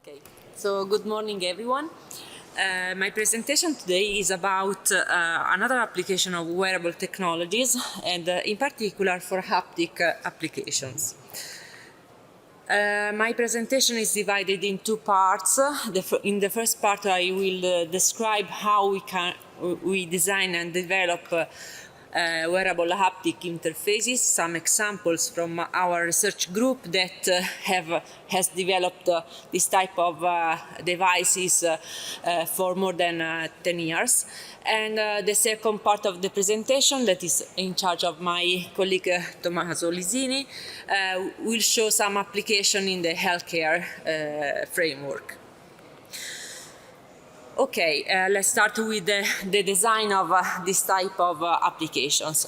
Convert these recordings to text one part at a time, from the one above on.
Okay, so good morning everyone. My presentation today is about another application of wearable technologies and in particular for haptic applications. My presentation is divided in two parts. In the first part I will describe how we design and develop wearable haptic interfaces, some examples from our research group that has developed this type of devices for more than 10 years. And the second part of the presentation, that is in charge of my colleague Tommaso Lisini, will show some application in the healthcare framework. Okay, let's start with the design of this type of applications.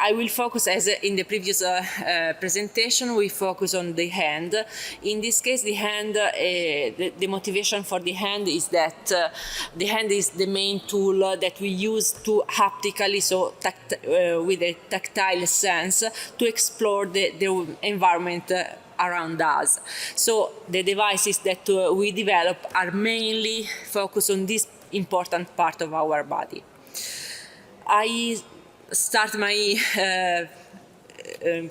I will focus, as in the previous presentation, we focus on the hand. In this case, the hand, the motivation for the hand is that the hand is the main tool that we use to haptically, so with a tactile sense, to explore the environment around us. So the devices that we develop are mainly focused on this important part of our body. I start my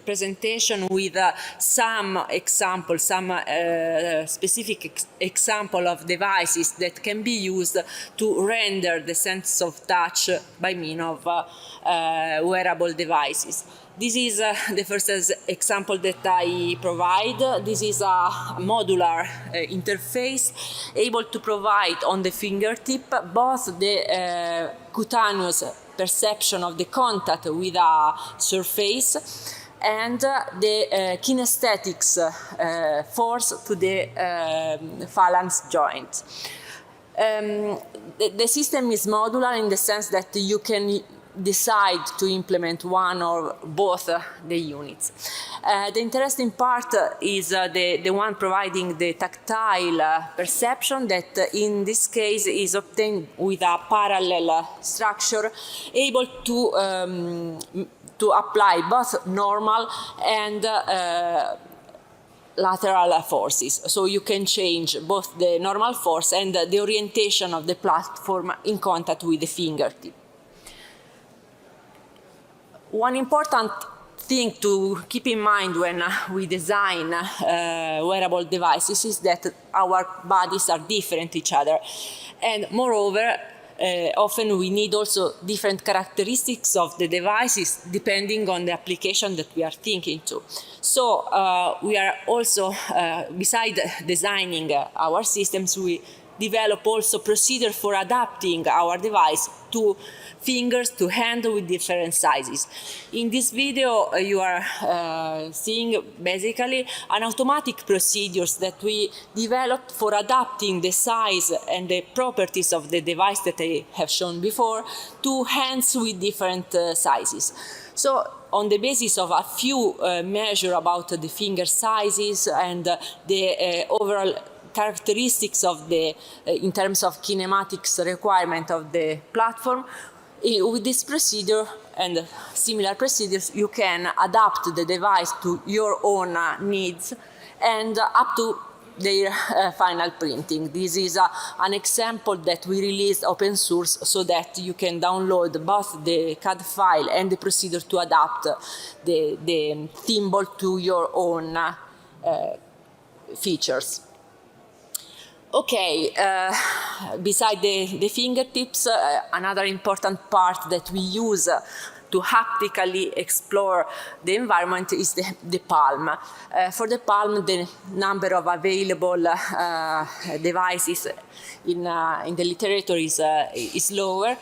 presentation with some examples, some specific example of devices that can be used to render the sense of touch by means of wearable devices. This is the first example that I provide. This is a modular interface able to provide on the fingertip both the cutaneous perception of the contact with a surface and the kinesthetics force to the phalanx joint. The system is modular in the sense that you can decide to implement one or both the units. The interesting part is the one providing the tactile perception that in this case is obtained with a parallel structure able to apply both normal and lateral forces. So you can change both the normal force and the orientation of the platform in contact with the fingertip. One important thing to keep in mind when we design wearable devices is that our bodies are different each other, and moreover often we need also different characteristics of the devices depending on the application that we are thinking to. So we are also, beside designing our systems, we develop also procedure for adapting our device to fingers, to hand with different sizes. In this video you are seeing basically an automatic procedures that we developed for adapting the size and the properties of the device that I have shown before to hands with different sizes. So on the basis of a few measures about the finger sizes and the overall characteristics of the, in terms of kinematics requirement of the platform, with this procedure and similar procedures, you can adapt the device to your own needs and up to their final printing. This is an example that we released open source so that you can download both the CAD file and the procedure to adapt the symbol to your own features. Okay, beside the fingertips, another important part that we use to haptically explore the environment is the palm. For the palm, the number of available devices in the literature is lower.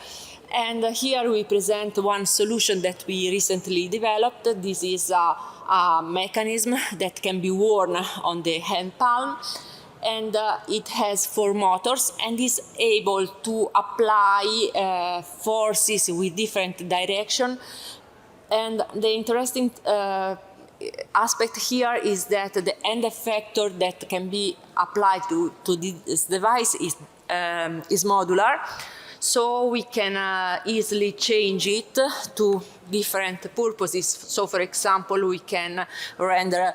And here we present one solution that we recently developed. This is a mechanism that can be worn on the hand palm. And it has 4 motors and is able to apply forces with different direction. And the interesting aspect here is that the end effector that can be applied to this device is modular. So we can easily change it to different purposes. So for example, we can render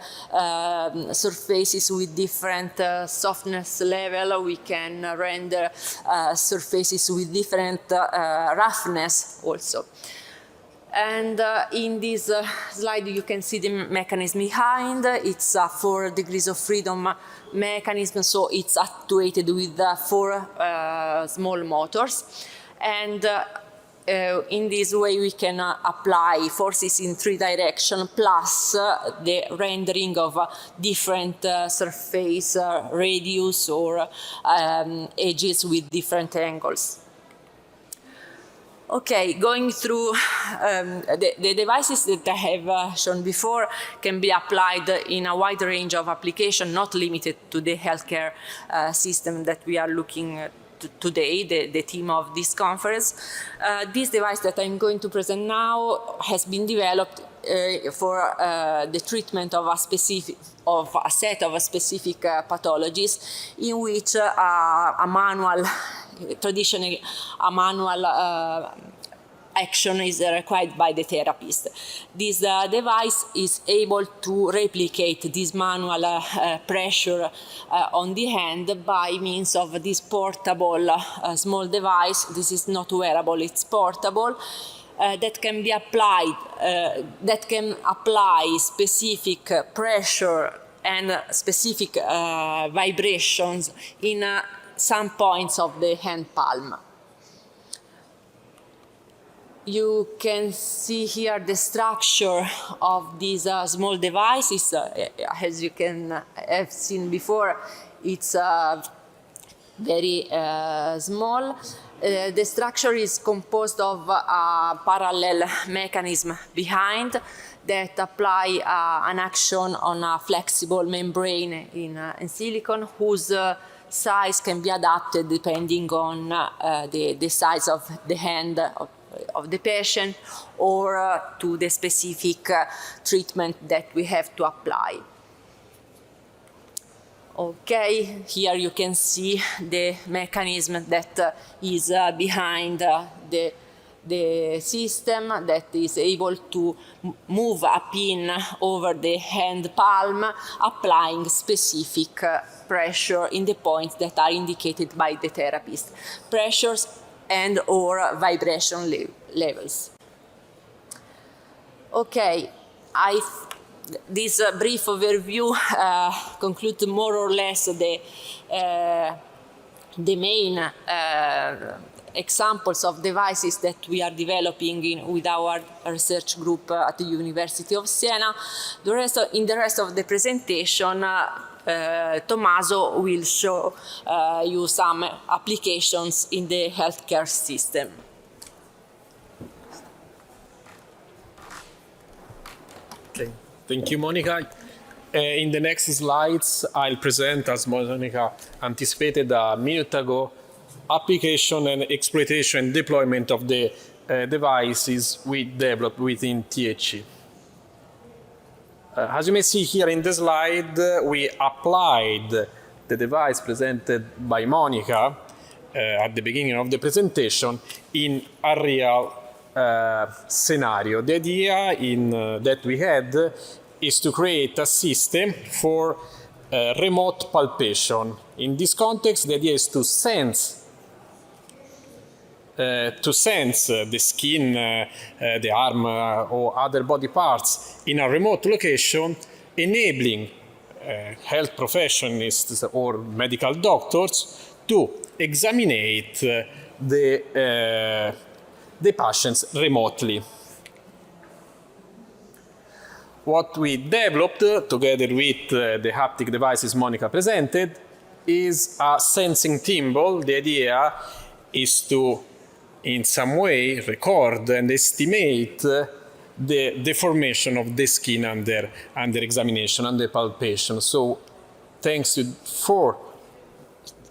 surfaces with different softness level. We can render surfaces with different roughness also. And in this slide you can see the mechanism behind. It's a 4 degrees of freedom mechanism, so it's actuated with 4 small motors. And in this way we can apply forces in 3 directions, plus the rendering of different surface radius or edges with different angles. Okay, going through the devices that I have shown before can be applied in a wide range of applications, not limited to the healthcare system that we are looking at today, the theme of this conference. This device that I'm going to present now has been developed for the treatment of a set of specific pathologies, in which traditionally a manual action is required by the therapist. This device is able to replicate this manual pressure on the hand by means of this portable small device. This is not wearable, it's portable. That can be applied, that can apply specific pressure and specific vibrations in some points of the hand palm. You can see here the structure of these small devices. As you can have seen before, it's very small. The structure is composed of a parallel mechanism behind that apply an action on a flexible membrane in silicon, whose size can be adapted depending on the size of the hand of the patient or to the specific treatment that we have to apply. Okay, here you can see the mechanism that is behind the system, that is able to move a pin over the hand palm, applying specific pressure in the points that are indicated by the therapist. Pressures and or vibration levels. Okay, this brief overview concludes more or less the main examples of devices that we are developing with our research group at the University of Siena. In the rest of the presentation, Tommaso will show you some applications in the healthcare system. Okay. Thank you, Monica. In the next slides, I'll present, as Monica anticipated a minute ago, application and exploitation and deployment of the devices we developed within THE. As you may see here in the slide, we applied the device presented by Monica at the beginning of the presentation in a real scenario. The idea that we had is to create a system for remote palpation. In this context, the idea is to sense the skin, the arm, or other body parts in a remote location, enabling health professionals or medical doctors to examine the patients remotely. What we developed together with the haptic devices Monica presented is a sensing thimble. The idea is to, in some way, record and estimate the deformation of the skin under examination, under palpation. So, thanks to 4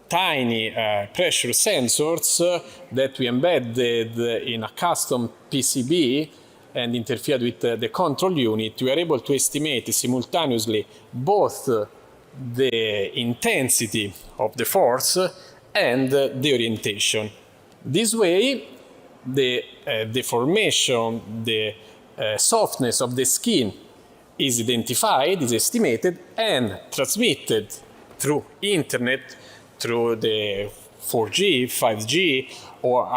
tiny pressure sensors that we embedded in a custom PCB and interfered with the control unit, we are able to estimate simultaneously both the intensity of the force and the orientation. This way, the deformation, the softness of the skin is identified, is estimated, and transmitted through internet, through the 4G, 5G, or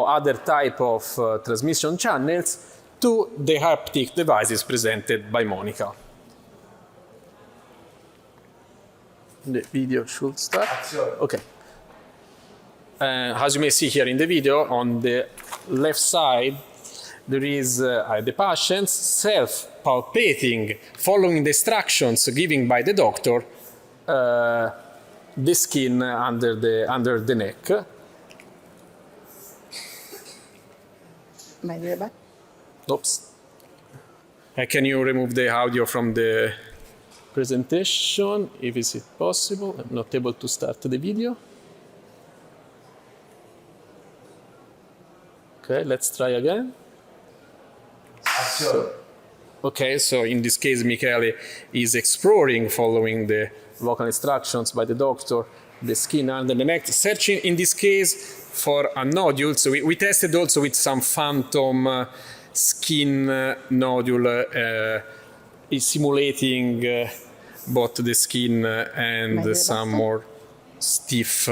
other type of transmission channels to the haptic devices presented by Monica. The video should start. Okay. As you may see here in the video, on the left side, there is the patient self-palpating, following the instructions given by the doctor, the skin under the neck. Oops. Can you remove the audio from the presentation, if it's possible? I'm not able to start the video. Okay, let's try again. So in this case, Michele is exploring, following the local instructions by the doctor, the skin under the neck, searching in this case for a nodule. So we tested also with some phantom skin nodule, simulating both the skin and some more stiff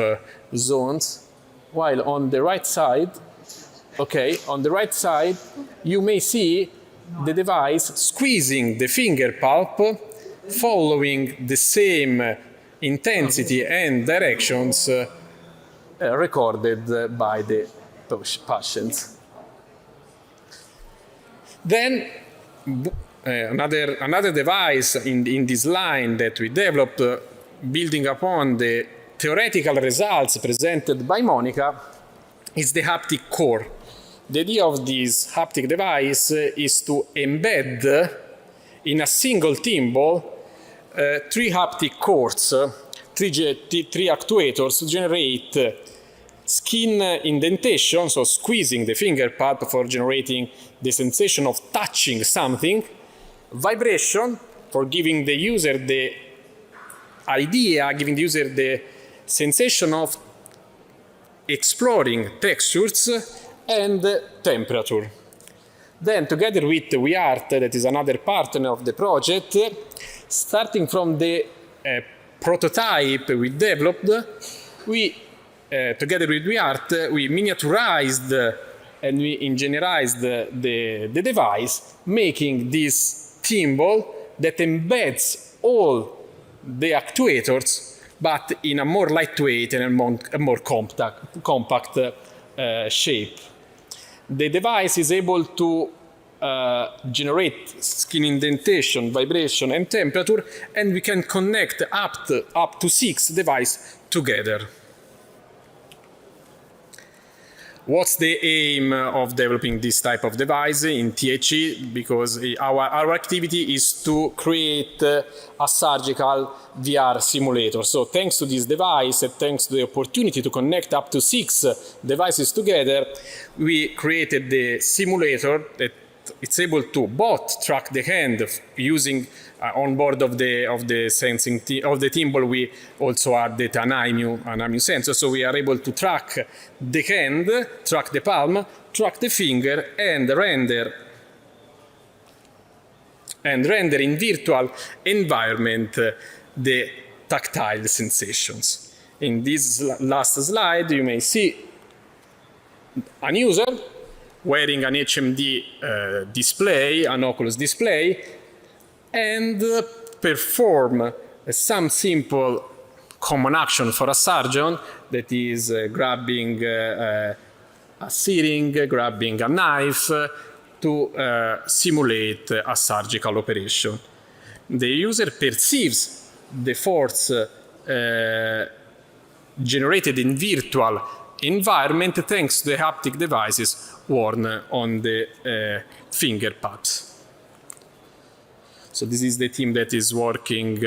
zones. While on the right side, you may see the device squeezing the finger pulp, following the same intensity and directions recorded by the patients. Then another device in this line that we developed, building upon the theoretical results presented by Monica, is the haptic core. The idea of this haptic device is to embed in a single thimble 3 haptic cores, 3 actuators to generate skin indentation, so squeezing the finger pulp for generating the sensation of touching something, vibration for giving the user the idea, giving the user the sensation of exploring textures, and temperature. Then, together with WeArt, that is another partner of the project, starting from the prototype we developed, we, together with WeArt, we miniaturized and we engineerized the device, making this thimble that embeds all the actuators, but in a more lightweight and a more compact shape. The device is able to generate skin indentation, vibration, and temperature, and we can connect up to 6 devices together. What's the aim of developing this type of device in THE? Because our activity is to create a surgical VR simulator. So thanks to this device and thanks to the opportunity to connect up to 6 devices together, we created the simulator that it's able to both track the hand using on board of the sensing of the thimble. We also add the an sensor, so we are able to track the hand, track the palm, track the finger, and render in virtual environment the tactile sensations. In this last slide, you may see an user wearing an HMD display, an Oculus display, and perform some simple common action for a surgeon, that is grabbing a syringe, grabbing a knife to simulate a surgical operation. The user perceives the force generated in virtual environment thanks to the haptic devices worn on the finger pads. So this is the team that is working,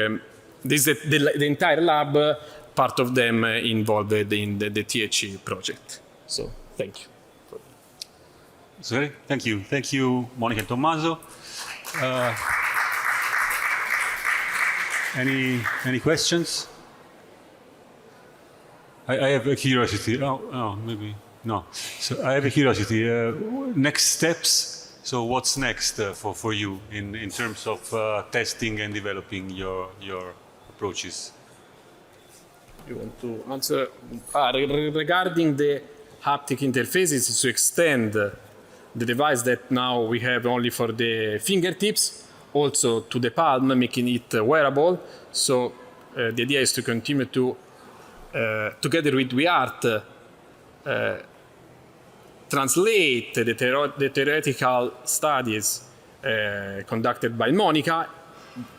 this is the entire lab, part of them involved in the THE project. So thank you. Sorry, thank you. Thank you, Monica and Tommaso. Any questions? I have a curiosity. Maybe no. So I have a curiosity. Next steps. So what's next for you in terms of testing and developing your approaches? You want to answer? Regarding the haptic interfaces, to extend the device that now we have only for the fingertips, also to the palm, making it wearable. So the idea is to continue to, together with WeArt, translate the theoretical studies conducted by Monica.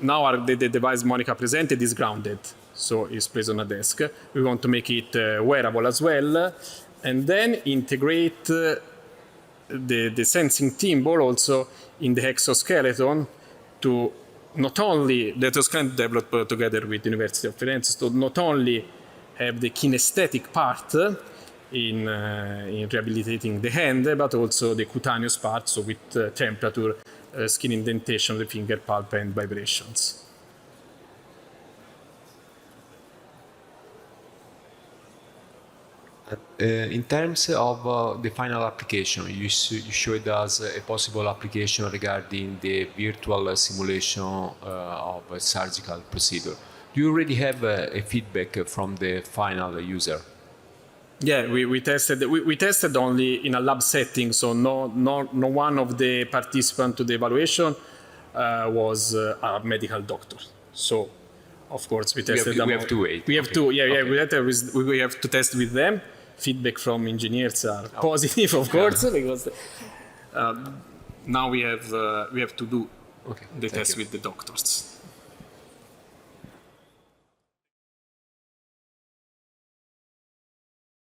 Now the device Monica presented is grounded, so it's placed on a desk. We want to make it wearable as well, and then integrate the sensing timbal also in the exoskeleton to not only, the exoskeleton developed together with the University of Firenze, to not only have the kinesthetic part in rehabilitating the hand, but also the cutaneous part, so with temperature, skin indentation, the finger pulp, and vibrations. In terms of the final application, you showed us a possible application regarding the virtual simulation of a surgical procedure. Do you already have a feedback from the final user? Yeah, we tested only in a lab setting, so no one of the participants to the evaluation was a medical doctor. So, of course, we tested them. We have to wait. We have Okay. to, yeah, Okay. we have to test with them. Feedback from engineers are positive, of course, because now we have to do the test with the doctors.